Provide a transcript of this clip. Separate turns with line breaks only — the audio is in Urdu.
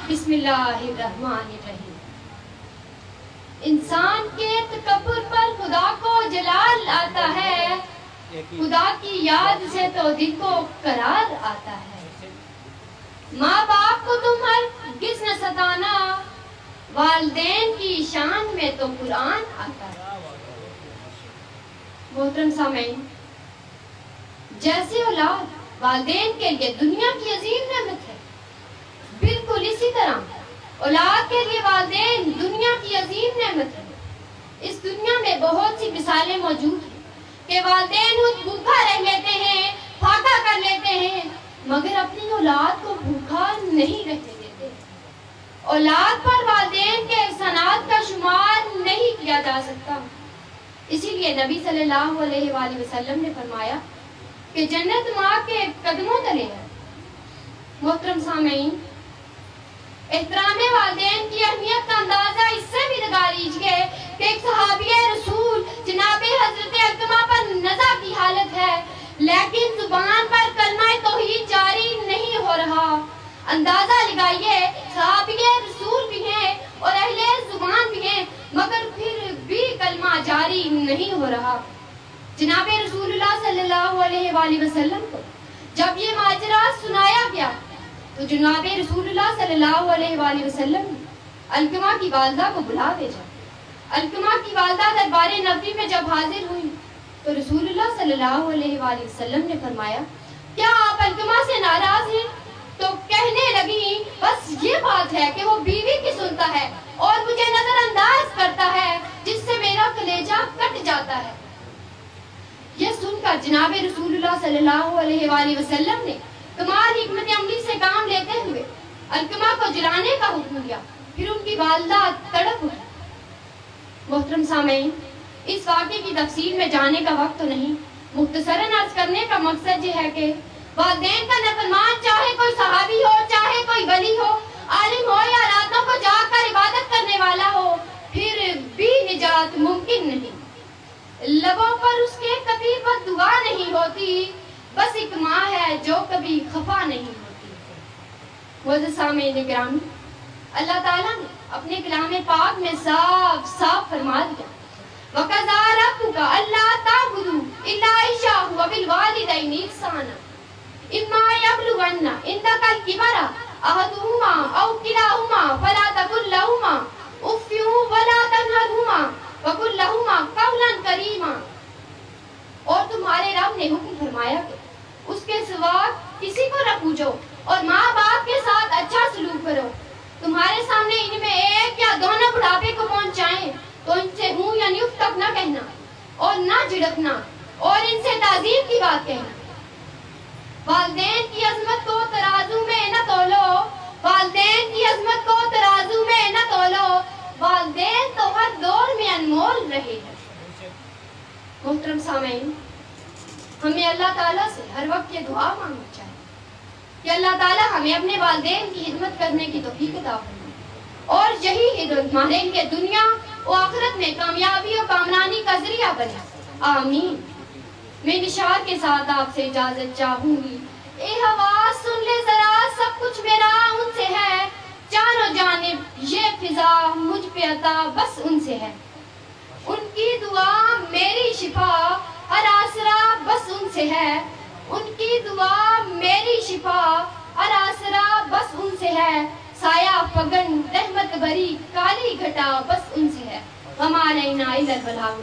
بسم اللہ الرحمن الرحیم۔ انسان کے تکبر پر خدا کو جلال آتا ہے، خدا کی یاد سے تو دل کو قرار آتا ہے۔ ماں باپ کو تم ہرگز نہ ستانا، والدین کی شان میں تو قرآن آتا ہے۔ محترم سامعین، جیسے اولاد والدین کے لیے دنیا کی عظیم نعمت ہے، بالکل اسی طرح اولاد کے لیے والدین دنیا کی عظیم نعمت ہے۔ اس دنیا میں بہت سی مثالیں موجود ہیں کہ والدین خود بھوکا رہ لیتے ہیں، پھاکا کر لیتے ہیں، مگر اپنی اولاد کو بھوکا نہیں رہنے دیتے۔ اولاد پر والدین کے احسانات کا شمار نہیں کیا جا سکتا۔ اسی لیے نبی صلی اللہ علیہ وآلہ وسلم نے فرمایا کہ جنت ماں کے قدموں تلے ہے۔ محترم سامعین، احترام والدین کی اہمیت کا اندازہ اس سے بھی لگا لیجئے کہ ایک صحابی رسول جناب حضرت علقمہ پر نزع کی حالت ہے، لیکن زبان پر کلمہ توحید جاری نہیں ہو رہا۔ اندازہ لگائیے، صحابی رسول بھی ہیں اور اہل زبان بھی ہیں، مگر پھر بھی کلمہ جاری نہیں ہو رہا۔ جناب رسول اللہ صلی اللہ علیہ وآلہ وسلم کو جب یہ ماجرا سنایا گیا تو جناب رسول اللہ صلی اللہ علیہ وآلہ وسلم نے علقمہ کی والدہ کو بلا بھیجا۔ علقمہ کی والدہ دربار نبوی میں جب حاضر ہوئی تو رسول اللہ صلی اللہ علیہ وآلہ وسلم نے فرمایا، کیا آپ علقمہ سے ناراض ہیں؟ تو کہنے لگی، بس یہ بات ہے کہ وہ بیوی کی سنتا ہے اور مجھے نظر انداز کرتا ہے، جس سے میرا کلیجہ کٹ جاتا ہے۔ یہ سن کر جناب رسول اللہ صلی اللہ علیہ وآلہ وسلم نے کمال حکمت عملی سے کام لیتے ہوئے علقمہ کو جلانے کا حکم دیا، پھر ان کی والدہ تڑپ اٹھی۔ محترم سامعین، اس واقعے کی تفصیل میں جانے کا وقت تو نہیں، مختصراً عرض کرنے کا مقصد یہ ہے کہ والدین کا نافرمان چاہے کوئی صحابی ہو، چاہے کوئی ولی ہو، عالم ہو یا راتوں کو جاگ کر عبادت کرنے والا ہو، پھر بھی نجات ممکن نہیں۔ لبوں پر اس کے کبھی بد دعا نہیں ہوتی، بس ایک ماں ہے جو کبھی خفا نہیں ہوتی۔ معزز سامعین گرامی، اللہ تعالیٰ نے اپنے کلام پاک میں صاف صاف فرما دیا، وَقَضَىٰ رَبُّكَ أَلَّا تَعْبُدُوا إِلَّا إِيَّاهُ وَبِالْوَالِدَيْنِ إِحْسَانًا إِمَّا يَبْلُغَنَّ عِندَكَ الْكِبَرَ أَحَدُهُمَا أَوْ كِلَاهُمَا فَلَا تَقُل لَّهُمَا أُفٍّ وَلَا تَنْهَرْهُمَا وَقُل لَّهُمَا قَوْلًا كَرِيمًا۔ اور تمہارے رب نے حکم فرمایا کہ اس کے سوا کسی کو نہ پوجو اور ماں باپ کے ساتھ اچھا سلوک کرو۔ تمہارے سامنے ان میں ایک یا دونوں بڑھاپے کو پہنچ جائیں تو ان سے ہوں یا نیف تک نہ کہنا اور نہ جھڑکنا اور ان سے تعظیم کی بات کہنا۔ والدین کی عظمت کو ترازو میں نہ تولو، والدین کی عظمت کو ترازو میں نہ تولو، والدین تو ہر دور میں انمول رہے ہیں۔ محترم سامعین، ہمیں اللہ تعالیٰ سے ہر وقت یہ دعا مانگنا چاہیے کہ اللہ تعالیٰ ہمیں اپنے والدین کی خدمت کرنے کی توفیق عطا فرمائے اور یہی خدمت ہمارے لیے دنیا و آخرت میں کامیابی اور کامرانی کا ذریعہ بنے، آمین۔ میں نشار کے ساتھ آپ سے اجازت چاہوں گی۔ اے ہوا سن لے ذرا، سب کچھ میرا ان سے ہے، چاروں جانب یہ فضا مجھ پہ عطا بس ان سے ہے، ان کی دعا میری شفا، ہر آسرا بس ان سے ہے، ان کی دعا میری شفا، ہر آسرا بس ان سے ہے، سایہ فگن رحمت بری کالی گھٹا بس ان سے ہے، وما علینا الا البلاغ۔